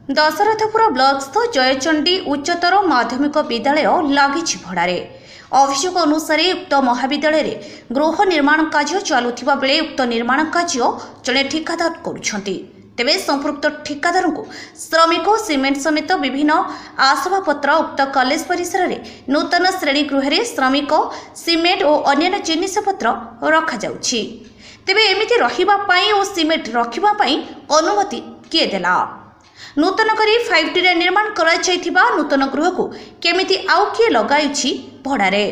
दशरथपुर ब्लॉकस्थ जयचंडी उच्चतर माध्यमिक विद्यालय लगी भड़े। अभियोग अनुसार उक्त महाविद्यालय गृह निर्माण कार्य चलुवा बेले उक्त निर्माण कार्य जड़े ठिकादार करुछंती। तेबे संपुक्त ठिकादार को श्रमिक सीमेंट समेत विभिन्न आसबाबपत्र उक्त कॉलेज परिसर में नूतन श्रेणी गृह श्रमिक सीमेंट और अन्य जिनिसपत्र रखा जाउछि। तेबे एमिति रहिबा पई और सीमेंट रखिबा पई अनुमति किए देला? नूतन करी 5T रे निर्माण करा जायथिबा नूतन गृह को केमिति आउ किए लगाइछि भड़ारे?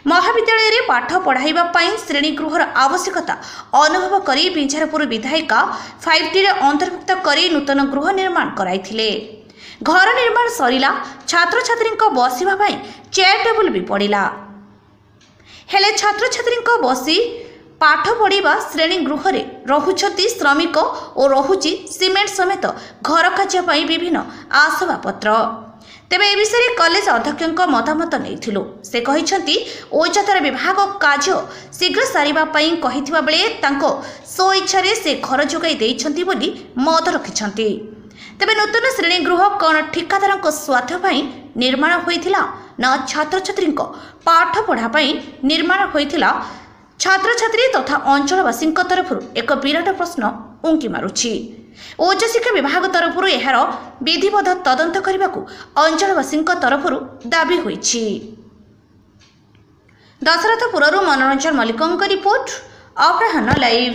महाविद्यालय रे पाठ पढ़ाइबा पई श्रेणी गृहर आवश्यकता अनुभव करी बिंझारपुर विधायिका 5T रे अंतर्भुक्त करी नूतन गृह निर्माण कराइथिले। घर निर्माण सरिला, छात्र छात्री बसिबा पई चेयर टेबुल भी पड़िला, हेले छात्र छात्री बसी पाठ पढ़ा श्रेणी गृह रहुछती श्रमिक और रहुची सीमेंट समेत घर कार्य विभिन्न आसबाबपत्र। तेबे ए विषय कॉलेज अध्यक्ष मतामत नहीं से कहते औचतर विभाग कार्य शीघ्र सारिबा पई कहिथिबा बेले तांको सो इच्छा से घर जोगाई देइछंती बोली मत रखिछंती। तेबे नूतन श्रेणी गृह कौन ठिकादार स्वार्थ पई निर्माण होइथिला ना छात्र छात्री पाठ पढ़ा पई निर्माण होइथिला? छात्र छात्री तथा अंचलवासी तरफ एक विराट प्रश्न उंकी मारुछि। उच्च शिक्षा विभाग तरफ यार विधिवत तदंत करने को अंचलवासी तरफ दाबी होइछि। दशरथपुर मनोरंजन मल्लिक रिपोर्ट, अपराह्न लाइव।